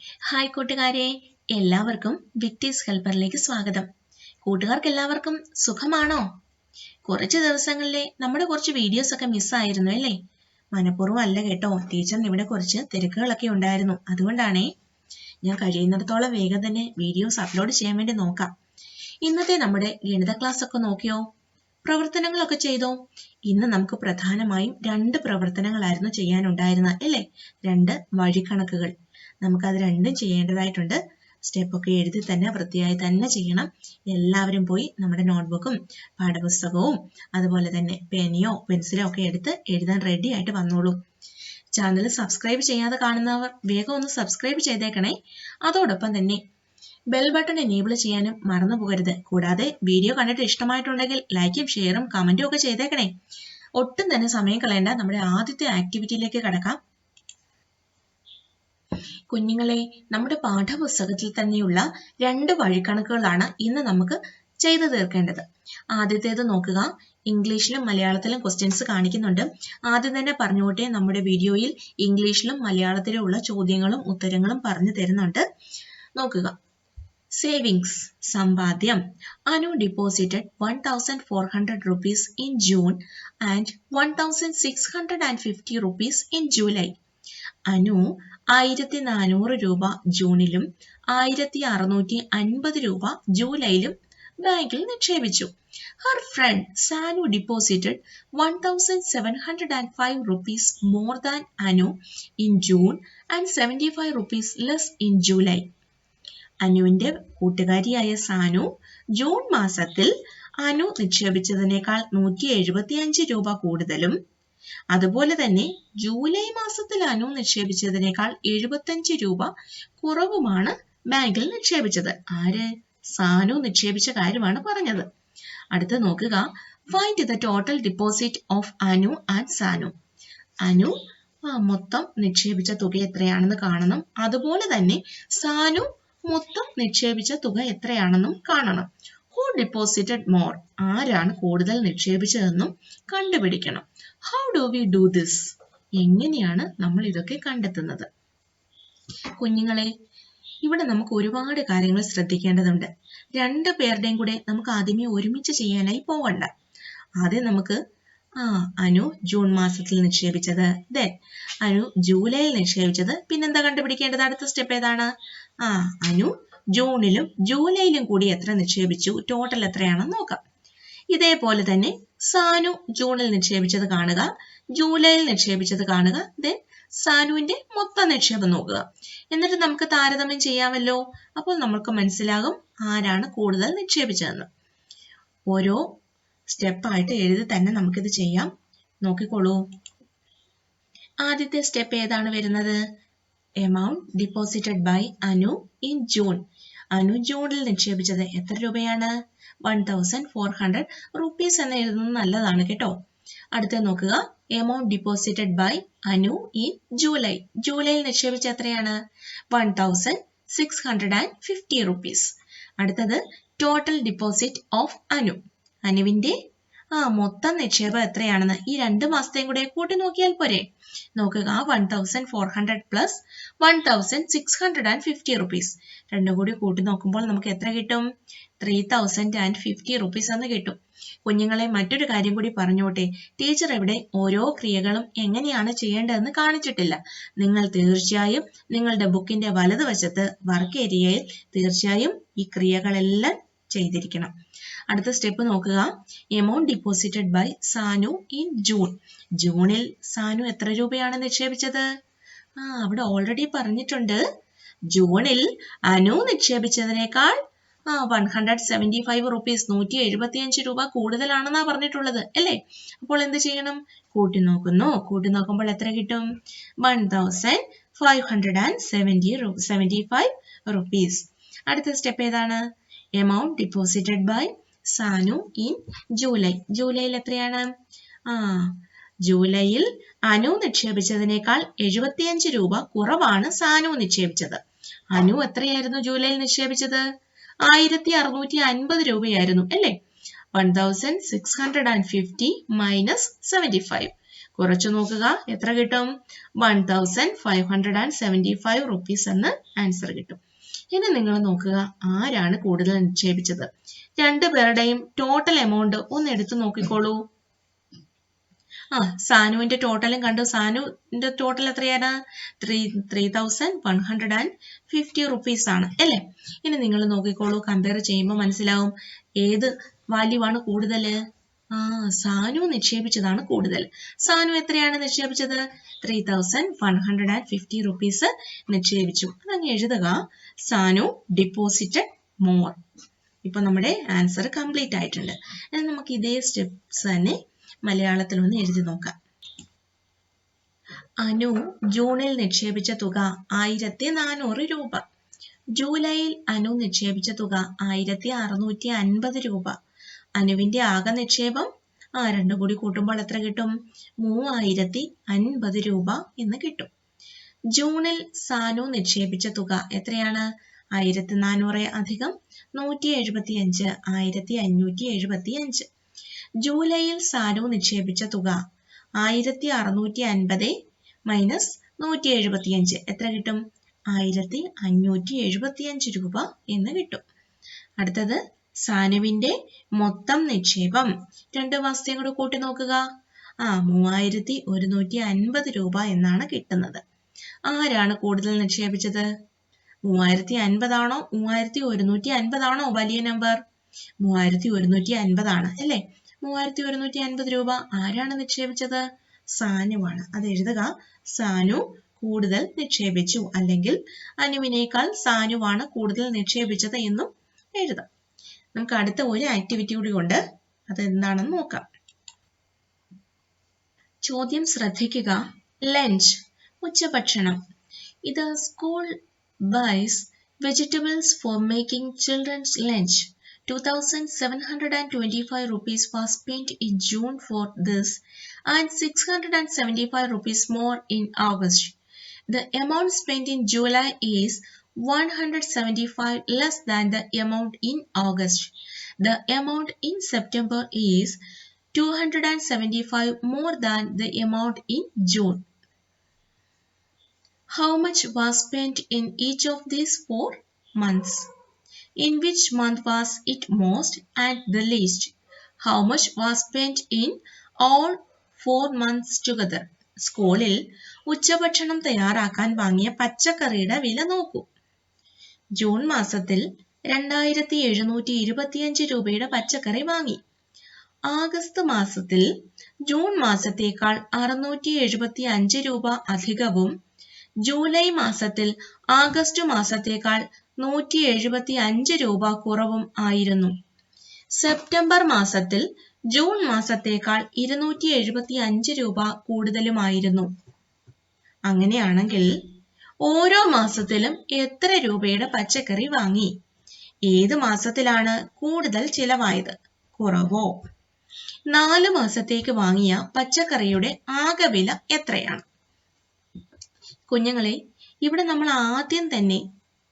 Hi കൂട്ടുകാരെ, എല്ലാവർക്കും വിക്ടീസ് ഹെൽപ്പറിലേക്ക് സ്വാഗതം. കൂട്ടുകാർക്ക് എല്ലാവർക്കും സുഖമാണോ? കുറച്ച് ദിവസങ്ങളിലെ നമ്മുടെ കുറച്ച് വീഡിയോസ് ഒക്കെ മിസ്സായിരുന്നു അല്ലേ? മനഃപൂർവ്വം അല്ല കേട്ടോ, ടീച്ചറിന് ഇവിടെ കുറച്ച് തിരക്കുകളൊക്കെ ഉണ്ടായിരുന്നു. അതുകൊണ്ടാണേ ഞാൻ കഴിയുന്നിടത്തോളം വേഗം തന്നെ വീഡിയോസ് അപ്ലോഡ് ചെയ്യാൻ വേണ്ടി നോക്കാം. ഇന്നത്തെ നമ്മുടെ ഗണിത ക്ലാസ് ഒക്കെ നോക്കിയോ? പ്രവർത്തനങ്ങളൊക്കെ ചെയ്തോ? ഇന്ന് നമുക്ക് പ്രധാനമായും 2 പ്രവർത്തനങ്ങളായിരുന്നു ചെയ്യാനുണ്ടായിരുന്നത് അല്ലേ? 2 വഴിക്കണക്കുകൾ. നമുക്കത് രണ്ടും ചെയ്യേണ്ടതായിട്ടുണ്ട്. സ്റ്റെപ്പൊക്കെ എഴുതി തന്നെ വൃത്തിയായി തന്നെ ചെയ്യണം. എല്ലാവരും പോയി നമ്മുടെ നോട്ട്ബുക്കും പാഠപുസ്തകവും അതുപോലെ തന്നെ പേനയോ പെൻസിലോ ഒക്കെ എടുത്ത് എഴുതാൻ റെഡി ആയിട്ട് വന്നോളൂ. ചാനൽ സബ്സ്ക്രൈബ് ചെയ്യാതെ കാണുന്നവർ വേഗം ഒന്ന് സബ്സ്ക്രൈബ് ചെയ്തേക്കണേ. അതോടൊപ്പം തന്നെ ബെൽ ബട്ടൺ എനേബിൾ ചെയ്യാനും മറന്നു പോകരുത്. കൂടാതെ വീഡിയോ കണ്ടിട്ട് ഇഷ്ടമായിട്ടുണ്ടെങ്കിൽ ലൈക്കും ഷെയറും കമന്റും ഒക്കെ ചെയ്തേക്കണേ. ഒട്ടും തന്നെ സമയം കളയേണ്ട, നമ്മുടെ ആദ്യത്തെ ആക്ടിവിറ്റിയിലേക്ക് കടക്കാം. കുഞ്ഞുങ്ങളെ, നമ്മുടെ പാഠപുസ്തകത്തിൽ തന്നെയുള്ള 2 വഴിക്കണക്കുകളാണ് ഇന്ന് നമുക്ക് ചെയ്തു തീർക്കേണ്ടത്. ആദ്യത്തേത് നോക്കുക. ഇംഗ്ലീഷിലും മലയാളത്തിലും ക്വസ്റ്റ്യൻസ് കാണിക്കുന്നുണ്ട്. ആദ്യം തന്നെ പറഞ്ഞുകൊട്ടെ, നമ്മുടെ വീഡിയോയിൽ ഇംഗ്ലീഷിലും മലയാളത്തിലും ഉള്ള ചോദ്യങ്ങളും ഉത്തരങ്ങളും പറഞ്ഞു തരുന്നുണ്ട്. നോക്കുക. സേവിങ്സ് സമ്പാദ്യം. Anu deposited 1,400 rupees in June and 1,650 rupees in July. Anu 1,400 രൂപ ജൂണിലും 1,650 രൂപ ജൂലൈയിലും ബാങ്കിൽ നിക്ഷേപിച്ചു. Her friend Sanu deposited 1,705 rupees more than Anu in June and 75 rupees less in July. അനുവിന്റെ കൂട്ടുകാരിയായ സാനു ജൂൺ മാസത്തിൽ അനു നിക്ഷേപിച്ചതിനേക്കാൾ 175 രൂപ കൂടുതലും അതുപോലെ തന്നെ ജൂലൈ മാസത്തിൽ അനു നിക്ഷേപിച്ചതിനേക്കാൾ 75 രൂപ കുറവുമാണ് ബാങ്കിൽ നിക്ഷേപിച്ചത്. ആര്? സാനു നിക്ഷേപിച്ച കാര്യമാണ് പറഞ്ഞത്. അടുത്ത നോക്കുക. Find the total deposit of Anu and Sanu. Anu മൊത്തം നിക്ഷേപിച്ച തുക എത്രയാണെന്ന് കാണണം. അതുപോലെ തന്നെ സാനു മൊത്തം നിക്ഷേപിച്ച തുക എത്രയാണെന്നും കാണണം. Who deposited more? ആരാണ് കൂടുതൽ നിക്ഷേപിച്ചതെന്നും കണ്ടുപിടിക്കണം. How do we do this? എങ്ങനെയാണ് നമ്മൾ ഇതൊക്കെ കണ്ടെത്തുന്നത്? കുഞ്ഞുങ്ങളെ, ഇവിടെ നമുക്ക് ഒരുപാട് കാര്യങ്ങൾ ശ്രദ്ധിക്കേണ്ടതുണ്ട്. 2 പേരുടെയും കൂടെ നമുക്ക് ആദ്യമേ ഒരുമിച്ച് ചെയ്യാനായി പോകണ്ട. ആദ്യം നമുക്ക് അനു ജൂൺ മാസത്തിൽ നിക്ഷേപിച്ചത്, ദെൻ അനു ജൂലൈയിൽ നിക്ഷേപിച്ചത്, പിന്നെന്താ കണ്ടുപിടിക്കേണ്ടത്? അടുത്ത സ്റ്റെപ്പ് ഏതാണ്? അനു ജൂണിലും ജൂലൈയിലും കൂടി എത്ര നിക്ഷേപിച്ചു, ടോട്ടൽ എത്രയാണെന്ന് നോക്കാം. ഇതേപോലെ തന്നെ സാനു ജൂണിൽ നിക്ഷേപിച്ചത് കാണുക, ജൂലൈയിൽ നിക്ഷേപിച്ചത് കാണുക, ദെൻ സാനുവിന്റെ മൊത്തം നിക്ഷേപം നോക്കുക. എന്നിട്ട് നമുക്ക് താരതമ്യം ചെയ്യാമല്ലോ. അപ്പോൾ നമുക്ക് മനസ്സിലാകും ആരാണ് കൂടുതൽ നിക്ഷേപിച്ചതെന്ന്. ഓരോ സ്റ്റെപ്പായിട്ട് എഴുതി തന്നെ നമുക്കിത് ചെയ്യാം. നോക്കിക്കോളൂ. ആദ്യത്തെ സ്റ്റെപ്പ് ഏതാണ് വരുന്നത്? Amount deposited by Anu in June. Anu ജൂണിൽ നിക്ഷേപിച്ചത് എത്ര രൂപയാണ്? 1,400 റുപ്പീസ് എന്ന് എഴുതുന്നത് നല്ലതാണ് കേട്ടോ. അടുത്ത നോക്കുക. Amount deposited by Anu in July. ജൂലൈയിൽ നിക്ഷേപിച്ച എത്രയാണ്? 1,650 റുപ്പീസ്. അടുത്തത് ടോട്ടൽ ഡിപ്പോസിറ്റ് ഓഫ് അനു. അനുവിന്റെ മൊത്തം നിക്ഷേപം എത്രയാണെന്ന് ഈ 2 മാസത്തെയും കൂടെ കൂട്ടി നോക്കിയാൽ പോരെ? നോക്കുക. 1,400 പ്ലസ് 1,650 റുപ്പീസ് രണ്ടും കൂടി കൂട്ടി നോക്കുമ്പോൾ നമുക്ക് എത്ര കിട്ടും? 3,050 റുപ്പീസ് എന്ന് കിട്ടും. കുഞ്ഞുങ്ങളെ, മറ്റൊരു കാര്യം കൂടി പറഞ്ഞോട്ടെ. ടീച്ചർ ഇവിടെ ഓരോ ക്രിയകളും എങ്ങനെയാണ് ചെയ്യേണ്ടതെന്ന് കാണിച്ചിട്ടില്ല. നിങ്ങൾ തീർച്ചയായും നിങ്ങളുടെ ബുക്കിന്റെ വലതുവശത്ത് വർക്ക് ഏരിയയിൽ തീർച്ചയായും ഈ ക്രിയകളെല്ലാം ചെയ്തിരിക്കണം. അടുത്ത സ്റ്റെപ്പ് നോക്കുക. Amount deposited by Sanu in June. ജൂണിൽ സാനു എത്ര രൂപയാണ് നിക്ഷേപിച്ചത്? അവിടെ ഓൾറെഡി പറഞ്ഞിട്ടുണ്ട്. ജൂണിൽ അനു നിക്ഷേപിച്ചതിനേക്കാൾ 175 റുപ്പീസ് 175 രൂപ കൂടുതലാണെന്നാ പറഞ്ഞിട്ടുള്ളത് അല്ലേ? അപ്പോൾ എന്ത് ചെയ്യണം? കൂട്ടി നോക്കുന്നു. കൂട്ടി നോക്കുമ്പോൾ എത്ര കിട്ടും? 1,575 റുപ്പീസ്. അടുത്ത സ്റ്റെപ്പ് ഏതാണ്? Amount deposited by Sanu in July. ജൂലൈയിൽ എത്രയാണ്? ജൂലൈയിൽ അനു നിക്ഷേപിച്ചതിനേക്കാൾ 75 രൂപ കുറവാണ് സാനു നിക്ഷേപിച്ചത്. അനു എത്രയായിരുന്നു ജൂലൈയിൽ നിക്ഷേപിച്ചത്? 1,650 രൂപയായിരുന്നു അല്ലേ? 1,650 മൈനസ് 75. കുറച്ചു നോക്കുക, എത്ര കിട്ടും? 1575 rupees എന്ന് ആൻസർ കിട്ടും. ഇനി നിങ്ങൾ നോക്കുക, ആരാണ് കൂടുതൽ നിക്ഷേപിച്ചത്? രണ്ടുപേരുടെയും ടോട്ടൽ എമൗണ്ട് ഒന്ന് എടുത്തു നോക്കിക്കോളൂ. സാനുവിന്റെ ടോട്ടലും കണ്ടു. സാനുവിന്റെ ടോട്ടൽ എത്രയാണ്? 3150 rupees ആണ് അല്ലേ? ഇനി നിങ്ങൾ നോക്കിക്കോളൂ, കമ്പയർ ചെയ്യുമ്പോൾ മനസ്സിലാവും ഏത് വാല്യൂ ആണ് കൂടുതൽ. സാനു നിക്ഷേപിച്ചതാണ് കൂടുതൽ. സാനു എത്രയാണ് നിക്ഷേപിച്ചത്? 3150 rupees നിക്ഷേപിച്ചു. അതങ്ങ് എഴുതുക, സാനു ഡിപ്പോസിറ്റഡ് മോർ. ഇപ്പൊ നമ്മുടെ ആൻസർ കംപ്ലീറ്റ് ആയിട്ടുണ്ട്. നമുക്ക് ഇതേ സ്റ്റെപ്സ് തന്നെ മലയാളത്തിൽ ഒന്ന് എഴുതി നോക്കാം. അനു ജൂണിൽ നിക്ഷേപിച്ച തുക 1400 രൂപ. ജൂലൈയിൽ അനു നിക്ഷേപിച്ച തുക 1650 രൂപ. അനുവിന്റെ ആകെ നിക്ഷേപം രണ്ടും കൂടി കൂട്ടുമ്പോൾ എത്ര കിട്ടും? 3050 രൂപ എന്ന് കിട്ടും. ജൂണിൽ സാനു നിക്ഷേപിച്ച തുക എത്രയാണ്? 1400 അധികം 175, 1575. ജൂലൈയിൽ സാനു നിക്ഷേപിച്ച തുക 1650 മൈനസ് 175 എത്ര കിട്ടും? 1575 രൂപ എന്ന് കിട്ടും. അടുത്തത് സാനുവിന്റെ മൊത്തം നിക്ഷേപം. 2 മാസത്തെയും കൂടെ കൂട്ടി നോക്കുക. 3150 രൂപ എന്നാണ് കിട്ടുന്നത്. ആരാണ് കൂടുതൽ നിക്ഷേപിച്ചത്? 3050 ആണോ 3150 ആണോ വലിയ നമ്പർ? 3150 ആണ് അല്ലേ? 3150 രൂപ ആരാണ് നിക്ഷേപിച്ചത്? സാനുവാണ്. അത് എഴുതുക, സാനു കൂടുതൽ നിക്ഷേപിച്ചു, അല്ലെങ്കിൽ അനുവിനേക്കാൾ സാനുവാണ് കൂടുതൽ നിക്ഷേപിച്ചത് എന്നും എഴുതാം. നമുക്ക് അടുത്ത ഒരു ആക്ടിവിറ്റി കൂടി ഉണ്ട്, അത് എന്താണെന്ന് നോക്കാം. ചോദ്യം ശ്രദ്ധിക്കുക. ലഞ്ച്, ഉച്ചഭക്ഷണം. ഇത് school buys vegetables for making children's lunch. 2725 rupees was spent in June for this and 675 rupees more in August. The amount spent in July is 175 less than the amount in August. The amount in September is 275 more than the amount in June. How much was spent in each of these 4 months? In which month was it most and the least? How much was spent in all 4 months together? സ്കൂളിൽ ഉച്ചഭക്ഷണം തയ്യാറാക്കാൻ വാങ്ങിയ പച്ചക്കറിയുടെ വില നോക്കൂ. June മാസത്തിൽ 2725 രൂപയുടെ പച്ചക്കറി വാങ്ങി. ആഗസ്റ്റ് മാസത്തിൽ ജൂൺ മാസത്തേക്കാൾ 675 രൂപ അധികവും ജൂലൈ മാസത്തിൽ ആഗസ്റ്റ് മാസത്തേക്കാൾ 175 രൂപ കുറവും ആയിരുന്നു. സെപ്റ്റംബർ മാസത്തിൽ ജൂൺ മാസത്തേക്കാൾ 275 രൂപ കൂടുതലുമായിരുന്നു. അങ്ങനെയാണെങ്കിൽ ഓരോ മാസത്തിലും എത്ര രൂപയുടെ പച്ചക്കറി വാങ്ങി? ഏത് മാസത്തിലാണ് കൂടുതൽ ചിലവായത്? കുറവോ? 4 മാസത്തേക്ക് വാങ്ങിയ പച്ചക്കറിയുടെ ആകെ വില എത്രയാണ്? കുഞ്ഞുങ്ങളെ, ഇവിടെ നമ്മൾ ആദ്യം തന്നെ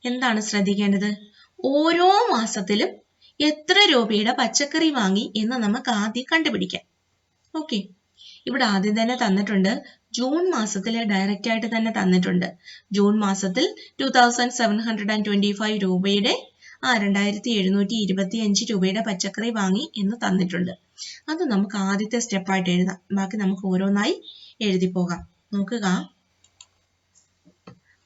എന്താണ് ശ്രദ്ധിക്കേണ്ടത്? ഓരോ മാസത്തിലും എത്ര രൂപയുടെ പച്ചക്കറി വാങ്ങി എന്ന് നമുക്ക് ആദ്യം കണ്ടുപിടിക്കാം. ഓക്കെ, ഇവിടെ ആദ്യം തന്നെ തന്നിട്ടുണ്ട്. ജൂൺ മാസത്തിലെ ഡയറക്റ്റ് ആയിട്ട് തന്നെ തന്നിട്ടുണ്ട്. ജൂൺ മാസത്തിൽ 2725 രൂപയുടെ 2725 രൂപയുടെ പച്ചക്കറി വാങ്ങി എന്ന് തന്നിട്ടുണ്ട്. അത് നമുക്ക് ആദ്യത്തെ സ്റ്റെപ്പായിട്ട് എഴുതാം. ബാക്കി നമുക്ക് ഓരോന്നായി എഴുതി പോകാം. നോക്കുക,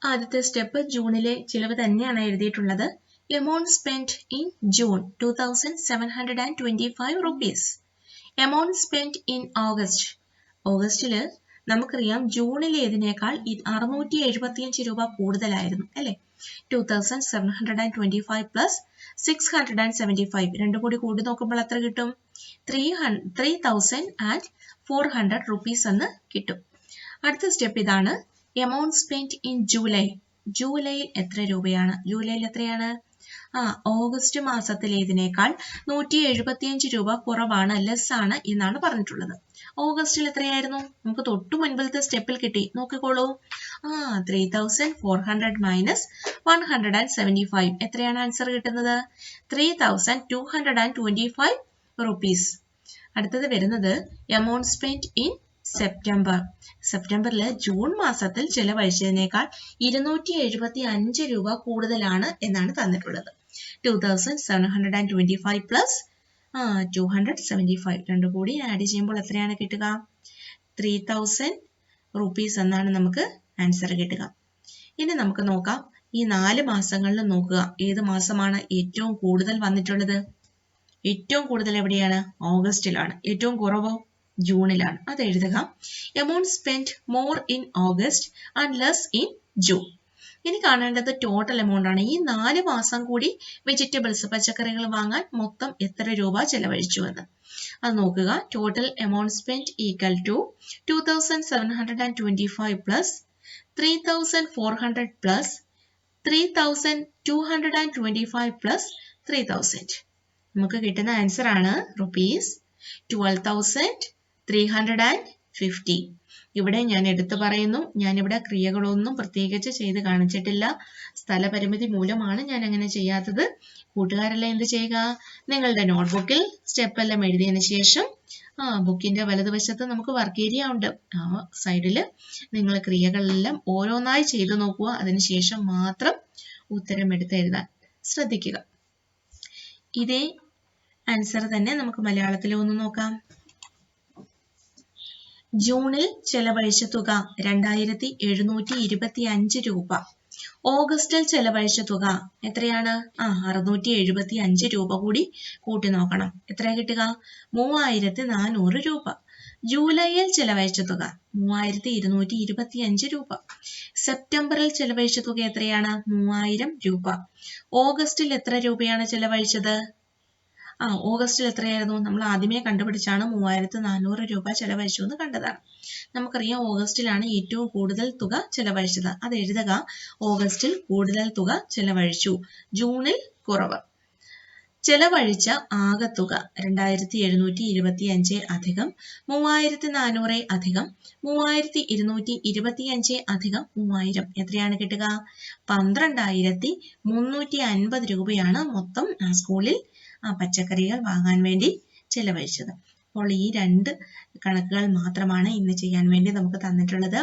ആദ്യത്തെ സ്റ്റെപ്പ് ജൂണിലെ ചിലവ് തന്നെയാണ് എഴുതിയിട്ടുള്ളത്. Amount spent in June 2725 rupees. Amount spent in August. ഓഗസ്റ്റില് നമുക്കറിയാം ജൂണിലേതിനേക്കാൾ 675 രൂപ കൂടുതലായിരുന്നു അല്ലെ? 2725 പ്ലസ് 675 രണ്ടും കൂടി കൂടി നോക്കുമ്പോൾ എത്ര കിട്ടും? 3400 rupees എന്ന് കിട്ടും. അടുത്ത സ്റ്റെപ്പ് ഇതാണ്. Amount spent in July. ജൂലൈയിൽ എത്ര രൂപയാണ്? ജൂലൈയിൽ എത്രയാണ്? ഓഗസ്റ്റ് മാസത്തിലേതിനേക്കാൾ 175 രൂപ കുറവാണ്, ലെസ് ആണ് എന്നാണ് പറഞ്ഞിട്ടുള്ളത്. ഓഗസ്റ്റിൽ എത്രയായിരുന്നു? നമുക്ക് തൊട്ടു മുൻപത്തെ സ്റ്റെപ്പിൽ കിട്ടി. നോക്കിക്കോളൂ. 3400 മൈനസ് 175 എത്രയാണ് ആൻസർ കിട്ടുന്നത്? 3225 rupees. അടുത്തത് വരുന്നത് amount spent in സെപ്റ്റംബറിൽ ജൂൺ മാസത്തിൽ ചെലവഴിച്ചതിനേക്കാൾ 275 രൂപ കൂടുതലാണ് എന്നാണ് തന്നിട്ടുള്ളത്. 2725 പ്ലസ് 275 രണ്ടും കൂടി ആഡ് ചെയ്യുമ്പോൾ എത്രയാണ് കിട്ടുക? 3000 റുപ്പീസ് എന്നാണ് നമുക്ക് ആൻസർ കിട്ടുക. ഇനി നമുക്ക് നോക്കാം, ഈ 4 മാസങ്ങളിൽ നോക്കുക, ഏത് മാസമാണ് ഏറ്റവും കൂടുതൽ വന്നിട്ടുള്ളത്? ഏറ്റവും കൂടുതൽ എവിടെയാണ്? ഓഗസ്റ്റിലാണ്. ഏറ്റവും കുറവോ? ജൂണിലാണ്. അത് എഴുതുക. Amount spend more in August and less in June. ഇനി കാണേണ്ടത് ടോട്ടൽ എമൗണ്ട് ആണ്. ഈ 4 മാസം കൂടി വെജിറ്റബിൾസ്, പച്ചക്കറികൾ വാങ്ങാൻ മൊത്തം എത്ര രൂപ ചെലവഴിച്ചു എന്ന് അത് നോക്കുക. Total amount spend equal to 2725 plus 3400 plus 3225 plus 3000. നമുക്ക് കിട്ടുന്ന ആൻസർ ആണ് ₹12,350. ഇവിടെ ഞാൻ എടുത്തു പറയുന്നു, ഞാനിവിടെ ക്രിയകളൊന്നും പ്രത്യേകിച്ച് ചെയ്ത് കാണിച്ചിട്ടില്ല. സ്ഥലപരിമിതി മൂലമാണ് ഞാൻ അങ്ങനെ ചെയ്യാത്തത്. കൂട്ടുകാരെല്ലാം എന്ത് ചെയ്യുക? നിങ്ങളുടെ നോട്ട്ബുക്കിൽ സ്റ്റെപ്പ് എല്ലാം എഴുതിയതിന് ശേഷം ബുക്കിന്റെ വലതുവശത്ത് നമുക്ക് വർക്ക് ഏരിയ ഉണ്ട്. ആ സൈഡിൽ നിങ്ങൾ ക്രിയകളെല്ലാം ഓരോന്നായി ചെയ്തു നോക്കുക. അതിനുശേഷം മാത്രം ഉത്തരം എടുത്ത് എഴുതാൻ ശ്രദ്ധിക്കുക. ഇതേ ആൻസർ തന്നെ നമുക്ക് മലയാളത്തിൽ ഒന്ന് നോക്കാം. ജൂണിൽ ചെലവഴിച്ച തുക 2725 രൂപ. ഓഗസ്റ്റിൽ ചെലവഴിച്ച തുക എത്രയാണ്? 675 രൂപ കൂടി കൂട്ടി നോക്കണം. എത്ര കിട്ടുക? 3400 രൂപ. ജൂലൈയിൽ ചെലവഴിച്ച തുക 3225 രൂപ. സെപ്റ്റംബറിൽ ചെലവഴിച്ച തുക എത്രയാണ്? 3000 രൂപ. ഓഗസ്റ്റിൽ എത്ര രൂപയാണ് ചെലവഴിച്ചത്? ഓഗസ്റ്റിൽ എത്രയായിരുന്നു? നമ്മൾ ആദ്യമേ കണ്ടുപിടിച്ചാണ് 3400 രൂപ ചെലവഴിച്ചു എന്ന് കണ്ടതാണ്. നമുക്കറിയാം ഓഗസ്റ്റിലാണ് ഏറ്റവും കൂടുതൽ തുക ചെലവഴിച്ചത്. അത് എഴുതുക. ഓഗസ്റ്റിൽ കൂടുതൽ തുക ചെലവഴിച്ചു, ജൂണിൽ കുറവ്. ചെലവഴിച്ച ആകെ തുക 2725 അധികം 3400 അധികം 3225 അധികം 3000 എത്രയാണ് കിട്ടുക? 12350 രൂപയാണ് മൊത്തം സ്കൂളിൽ പച്ചക്കറികൾ വാങ്ങാൻ വേണ്ടി ചെലവഴിച്ചത്. അപ്പോൾ ഈ 2 കണക്കുകൾ മാത്രമാണ് ഇന്ന് ചെയ്യാൻ വേണ്ടി നമുക്ക് തന്നിട്ടുള്ളത്.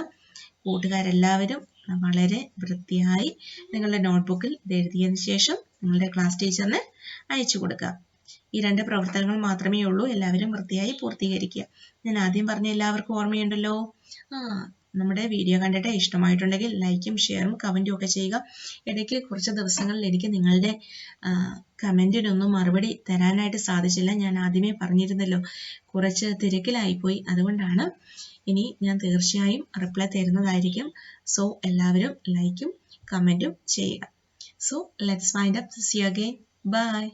കൂട്ടുകാരെല്ലാവരും വളരെ വൃത്തിയായി നിങ്ങളുടെ നോട്ട്ബുക്കിൽ ഇത് എഴുതിയതിനു ശേഷം നിങ്ങളുടെ ക്ലാസ് ടീച്ചറിന് അയച്ചു കൊടുക്കുക. ഈ 2 പ്രവർത്തനങ്ങൾ മാത്രമേ ഉള്ളൂ. എല്ലാവരും വൃത്തിയായി പൂർത്തീകരിക്കുക. ഞാൻ ആദ്യം പറഞ്ഞ എല്ലാവർക്കും ഓർമ്മയുണ്ടല്ലോ? നമ്മുടെ വീഡിയോ കണ്ടിട്ട് ഇഷ്ടമായിട്ടുണ്ടെങ്കിൽ ലൈക്കും ഷെയറും കമൻറ്റും ഒക്കെ ചെയ്യുക. ഇടയ്ക്ക് കുറച്ച് ദിവസങ്ങളിൽ എനിക്ക് നിങ്ങളുടെ കമൻറ്റിനൊന്നും മറുപടി തരാനായിട്ട് സാധിച്ചില്ല. ഞാൻ ആദ്യമേ പറഞ്ഞിരുന്നല്ലോ, കുറച്ച് തിരക്കിലായിപ്പോയി. അതുകൊണ്ടാണ്. ഇനി ഞാൻ തീർച്ചയായും റിപ്ലൈ തരുന്നതായിരിക്കും. സോ എല്ലാവരും ലൈക്കും കമൻറ്റും ചെയ്യുക. So let's find up. See you again. Bye.